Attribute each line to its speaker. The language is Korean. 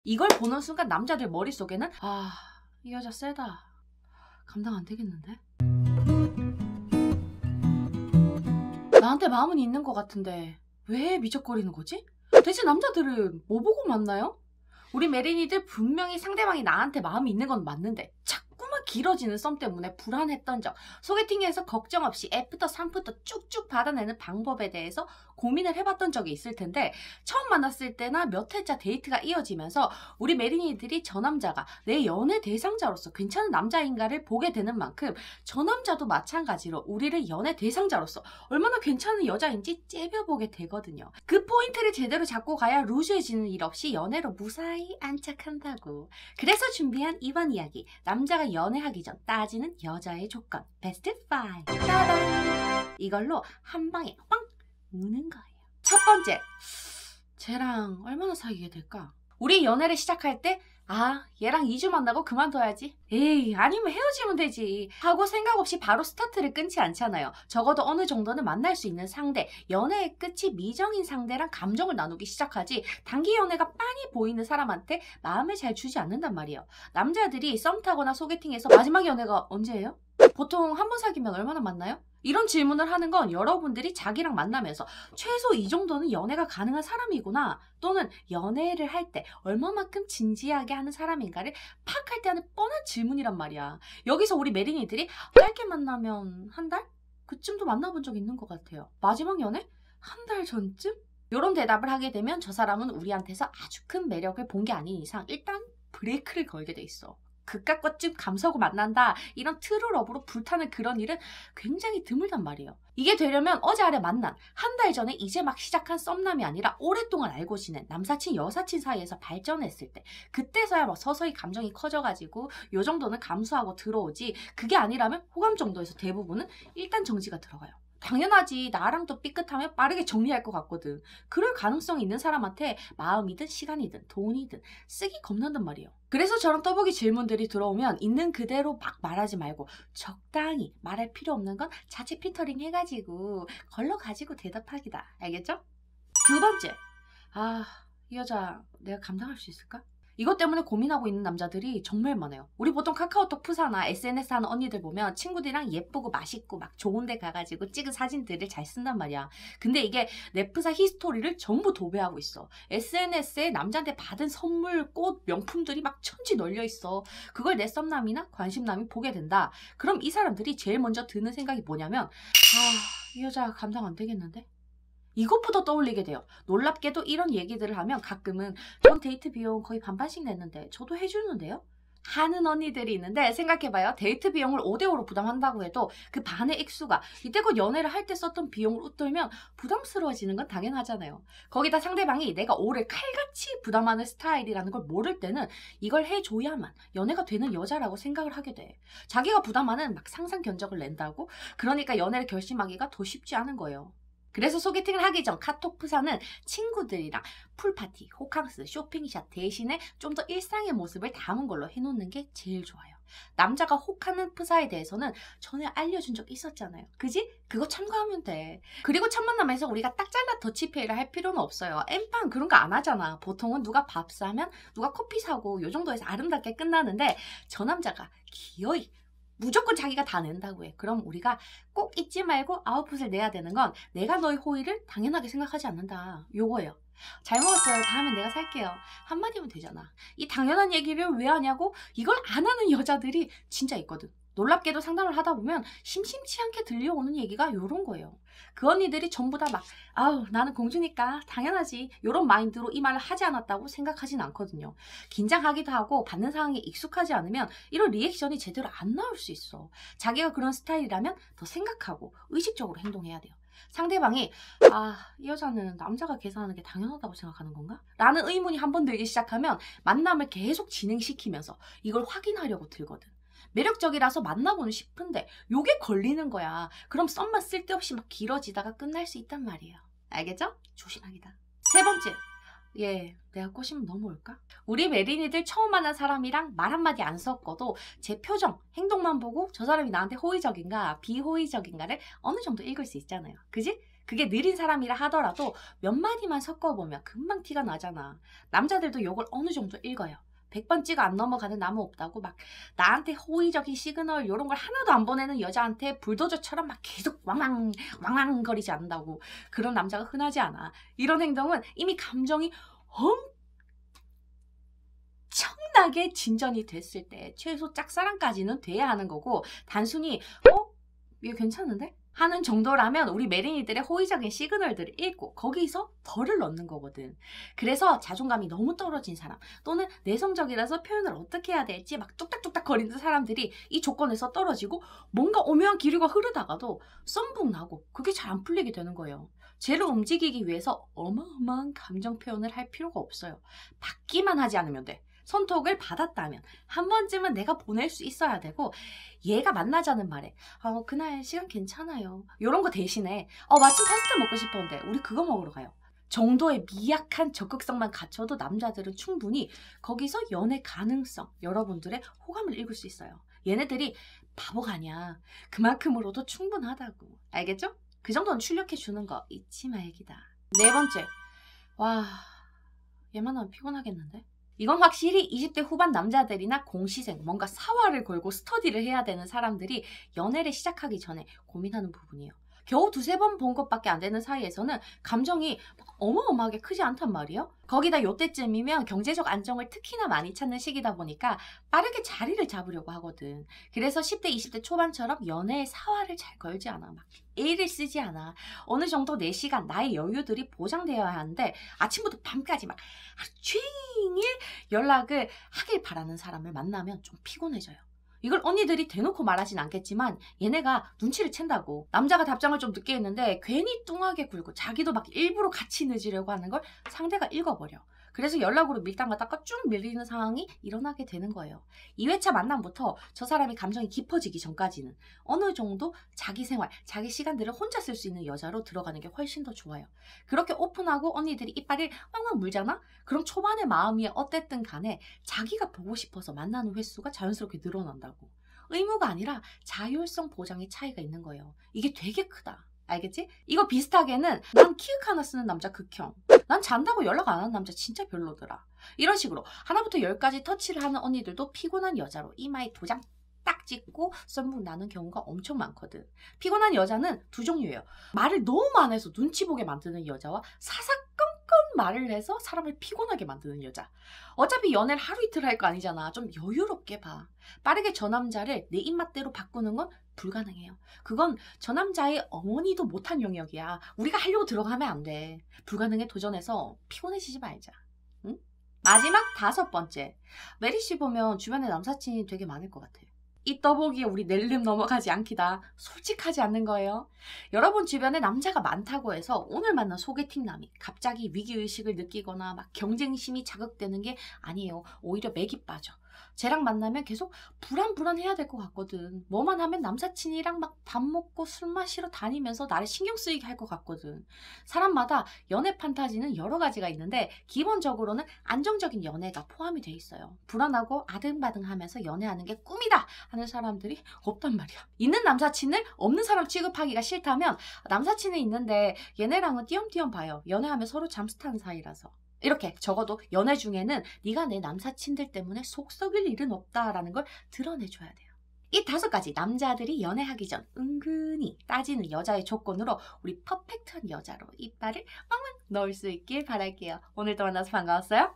Speaker 1: 이걸 보는 순간 남자들 머릿속에는 아, 이 여자 세다. 감당 안 되겠는데? 나한테 마음은 있는 것 같은데 왜 미적거리는 거지? 대체 남자들은 뭐 보고 만나요? 우리 메린이들 분명히 상대방이 나한테 마음이 있는 건 맞는데 자꾸만 길어지는 썸 때문에 불안했던 적, 소개팅에서 걱정 없이 애프터 3부터 쭉쭉 받아내는 방법에 대해서 고민을 해봤던 적이 있을 텐데, 처음 만났을 때나 몇 회차 데이트가 이어지면서 우리 메린이들이 저 남자가 내 연애 대상자로서 괜찮은 남자인가를 보게 되는 만큼 저 남자도 마찬가지로 우리를 연애 대상자로서 얼마나 괜찮은 여자인지 째려보게 되거든요. 그 포인트를 제대로 잡고 가야 루즈해지는 일 없이 연애로 무사히 안착한다고. 그래서 준비한 이번 이야기, 남자가 연애하기 전 따지는 여자의 조건 베스트 5. 따단! 이걸로 한 방에 빵! 우는 거예요. 첫 번째, 쟤랑 얼마나 사귀게 될까? 우리 연애를 시작할 때 아, 얘랑 2주 만나고 그만둬야지. 에이, 아니면 헤어지면 되지 하고 생각 없이 바로 스타트를 끊지 않잖아요. 적어도 어느 정도는 만날 수 있는 상대, 연애의 끝이 미정인 상대랑 감정을 나누기 시작하지 단기 연애가 빤히 보이는 사람한테 마음을 잘 주지 않는단 말이에요. 남자들이 썸 타거나 소개팅에서 마지막 연애가 언제예요? 보통 한 번 사귀면 얼마나 만나요? 이런 질문을 하는 건 여러분들이 자기랑 만나면서 최소 이 정도는 연애가 가능한 사람이구나, 또는 연애를 할 때 얼마만큼 진지하게 하는 사람인가를 파악할 때 하는 뻔한 질문이란 말이야. 여기서 우리 메린이들이 짧게 만나면 한 달? 그쯤도 만나본 적 있는 것 같아요. 마지막 연애? 한 달 전쯤? 이런 대답을 하게 되면 저 사람은 우리한테서 아주 큰 매력을 본 게 아닌 이상 일단 브레이크를 걸게 돼 있어. 그깟 것쯤 감싸고 만난다, 이런 트루러브로 불타는 그런 일은 굉장히 드물단 말이에요. 이게 되려면 어제 아래 만난 한 달 전에 이제 막 시작한 썸남이 아니라 오랫동안 알고 지낸 남사친 여사친 사이에서 발전했을 때, 그때서야 막 서서히 감정이 커져가지고 요 정도는 감수하고 들어오지, 그게 아니라면 호감 정도에서 대부분은 일단 정지가 들어가요. 당연하지, 나랑 또 삐끗하면 빠르게 정리할 것 같거든. 그럴 가능성이 있는 사람한테 마음이든 시간이든 돈이든 쓰기 겁난단 말이에요. 그래서 저런 떠보기 질문들이 들어오면 있는 그대로 막 말하지 말고 적당히, 말할 필요 없는 건 자체 필터링 해가지고 걸러가지고 대답하기다. 알겠죠? 두 번째, 아, 이 여자 내가 감당할 수 있을까? 이것 때문에 고민하고 있는 남자들이 정말 많아요. 우리 보통 카카오톡 프사나 SNS 하는 언니들 보면 친구들이랑 예쁘고 맛있고 막 좋은 데 가가지고 찍은 사진들을 잘 쓴단 말이야. 근데 이게 내 프사 히스토리를 전부 도배하고 있어. SNS에 남자한테 받은 선물, 꽃, 명품들이 막 천지 널려 있어. 그걸 내 썸남이나 관심남이 보게 된다. 그럼 이 사람들이 제일 먼저 드는 생각이 뭐냐면, 아, 이 여자 감당 안 되겠는데? 이것부터 떠올리게 돼요. 놀랍게도 이런 얘기들을 하면 가끔은 전 데이트 비용 거의 반반씩 냈는데 저도 해주는데요? 하는 언니들이 있는데, 생각해봐요. 데이트 비용을 5대5로 부담한다고 해도 그 반의 액수가 이때껏 연애를 할 때 썼던 비용을 웃돌면 부담스러워지는 건 당연하잖아요. 거기다 상대방이 내가 5를 칼같이 부담하는 스타일이라는 걸 모를 때는 이걸 해줘야만 연애가 되는 여자라고 생각을 하게 돼. 자기가 부담하는 막 상상 견적을 낸다고? 그러니까 연애를 결심하기가 더 쉽지 않은 거예요. 그래서 소개팅을 하기 전 카톡 프사는 친구들이랑 풀파티, 호캉스, 쇼핑샷 대신에 좀 더 일상의 모습을 담은 걸로 해놓는 게 제일 좋아요. 남자가 혹하는 프사에 대해서는 전에 알려준 적 있었잖아요. 그지? 그거 참고하면 돼. 그리고 첫 만남에서 우리가 딱 잘라 더치페이를 할 필요는 없어요. 엠빵 그런 거 안 하잖아. 보통은 누가 밥 사면 누가 커피 사고 요 정도에서 아름답게 끝나는데, 저 남자가 기어이 무조건 자기가 다 낸다고 해. 그럼 우리가 꼭 잊지 말고 아웃풋을 내야 되는 건 내가 너의 호의를 당연하게 생각하지 않는다, 요거예요. 잘 먹었어요, 다음엔 내가 살게요, 한마디면 되잖아. 이 당연한 얘기를 왜 하냐고 이걸 안 하는 여자들이 진짜 있거든. 놀랍게도 상담을 하다 보면 심심치 않게 들려오는 얘기가 요런 거예요. 그 언니들이 전부 다 막 아우 나는 공주니까 당연하지 요런 마인드로 이 말을 하지 않았다고 생각하진 않거든요. 긴장하기도 하고 받는 상황에 익숙하지 않으면 이런 리액션이 제대로 안 나올 수 있어. 자기가 그런 스타일이라면 더 생각하고 의식적으로 행동해야 돼요. 상대방이 아, 이 여자는 남자가 계산하는 게 당연하다고 생각하는 건가? 라는 의문이 한번 들기 시작하면 만남을 계속 진행시키면서 이걸 확인하려고 들거든. 매력적이라서 만나고는 싶은데 요게 걸리는 거야. 그럼 썸만 쓸데없이 막 길어지다가 끝날 수 있단 말이에요. 알겠죠? 조심하기다. 세 번째, 예, 내가 꼬시면 넘어올까? 우리 메린이들 처음 만난 사람이랑 말 한마디 안 섞어도 제 표정, 행동만 보고 저 사람이 나한테 호의적인가 비호의적인가를 어느 정도 읽을 수 있잖아요. 그지? 그게 느린 사람이라 하더라도 몇 마디만 섞어보면 금방 티가 나잖아. 남자들도 요걸 어느 정도 읽어요. 100번 찍어 안 넘어가는 나무 없다고 막 나한테 호의적인 시그널 이런 걸 하나도 안 보내는 여자한테 불도저처럼 막 계속 왕왕 왕왕거리지 않는다고. 그런 남자가 흔하지 않아. 이런 행동은 이미 감정이 엄청나게 진전이 됐을 때 최소 짝사랑까지는 돼야 하는 거고, 단순히 얘 괜찮은데? 하는 정도라면 우리 메린이들의 호의적인 시그널들을 읽고 거기서 덜을 넣는 거거든. 그래서 자존감이 너무 떨어진 사람, 또는 내성적이라서 표현을 어떻게 해야 될지 막 뚝딱뚝딱 거리는 사람들이 이 조건에서 떨어지고 뭔가 오묘한 기류가 흐르다가도 썸북 나고 그게 잘 안 풀리게 되는 거예요. 쟤를 움직이기 위해서 어마어마한 감정 표현을 할 필요가 없어요. 받기만 하지 않으면 돼. 손톡을 받았다면 한 번쯤은 내가 보낼 수 있어야 되고, 얘가 만나자는 말에 그날 시간 괜찮아요 이런 거 대신에 마침 파스타 먹고 싶었는데 우리 그거 먹으러 가요 정도의 미약한 적극성만 갖춰도 남자들은 충분히 거기서 연애 가능성, 여러분들의 호감을 읽을 수 있어요. 얘네들이 바보가 아니야. 그만큼으로도 충분하다고. 알겠죠? 그 정도는 출력해 주는 거 잊지 말기다. 네 번째, 와, 얘만 하면 피곤하겠는데? 이건 확실히 20대 후반 남자들이나 공시생, 뭔가 사활을 걸고 스터디를 해야 되는 사람들이 연애를 시작하기 전에 고민하는 부분이에요. 겨우 두세 번 본 것밖에 안 되는 사이에서는 감정이 어마어마하게 크지 않단 말이에요. 거기다 요때쯤이면 경제적 안정을 특히나 많이 찾는 시기다 보니까 빠르게 자리를 잡으려고 하거든. 그래서 10대, 20대 초반처럼 연애의 사활을 잘 걸지 않아. 막 애를 쓰지 않아. 어느 정도 내 시간, 나의 여유들이 보장되어야 하는데 아침부터 밤까지 막 하루 종일 연락을 하길 바라는 사람을 만나면 좀 피곤해져요. 이걸 언니들이 대놓고 말하진 않겠지만 얘네가 눈치를 챈다고. 남자가 답장을 좀 늦게 했는데 괜히 뚱하게 굴고 자기도 막 일부러 같이 늦으려고 하는 걸 상대가 읽어버려. 그래서 연락으로 밀당 갖다가 쭉 밀리는 상황이 일어나게 되는 거예요. 2회차 만남부터 저 사람이 감정이 깊어지기 전까지는 어느 정도 자기 생활, 자기 시간들을 혼자 쓸 수 있는 여자로 들어가는 게 훨씬 더 좋아요. 그렇게 오픈하고 언니들이 이빨을 왕왕 물잖아? 그럼 초반의 마음이 어땠든 간에 자기가 보고 싶어서 만나는 횟수가 자연스럽게 늘어난다고. 의무가 아니라 자율성 보장의 차이가 있는 거예요. 이게 되게 크다. 알겠지? 이거 비슷하게는 난 키읔 하나 쓰는 남자 극혐, 난 잔다고 연락 안 하는 남자 진짜 별로더라, 이런 식으로 하나부터 10까지 터치를 하는 언니들도 피곤한 여자로 이마에 도장 딱 찍고 썸북 나는 경우가 엄청 많거든. 피곤한 여자는 두 종류예요. 말을 너무 안 해서 눈치 보게 만드는 여자와 사사건건 말을 해서 사람을 피곤하게 만드는 여자. 어차피 연애를 하루 이틀 할 거 아니잖아. 좀 여유롭게 봐. 빠르게 저 남자를 내 입맛대로 바꾸는 건 불가능해요. 그건 저 남자의 어머니도 못한 영역이야. 우리가 하려고 들어가면 안 돼. 불가능에 도전해서 피곤해지지 말자. 응? 마지막 5번째. 메리씨 보면 주변에 남사친이 되게 많을 것 같아. 이 떠보기에 우리 낼름 넘어가지 않기다. 솔직하지 않는 거예요. 여러분 주변에 남자가 많다고 해서 오늘 만난 소개팅남이 갑자기 위기의식을 느끼거나 막 경쟁심이 자극되는 게 아니에요. 오히려 맥이 빠져. 쟤랑 만나면 계속 불안해야 될 것 같거든. 뭐만 하면 남사친이랑 막 밥 먹고 술 마시러 다니면서 나를 신경 쓰이게 할 것 같거든. 사람마다 연애 판타지는 여러 가지가 있는데 기본적으로는 안정적인 연애가 포함이 돼 있어요. 불안하고 아등바등하면서 연애하는 게 꿈이다 하는 사람들이 없단 말이야. 있는 남사친을 없는 사람 취급하기가 싫다면 남사친은 있는데 얘네랑은 띄엄띄엄 봐요. 연애하면 서로 잠수 타는 사이라서. 이렇게 적어도 연애 중에는 네가 내 남사친들 때문에 속 썩일 일은 없다라는 걸 드러내줘야 돼요. 이 5가지 남자들이 연애하기 전 은근히 따지는 여자의 조건으로 우리 퍼펙트한 여자로 이빨을 왕왕 넣을 수 있길 바랄게요. 오늘도 만나서 반가웠어요.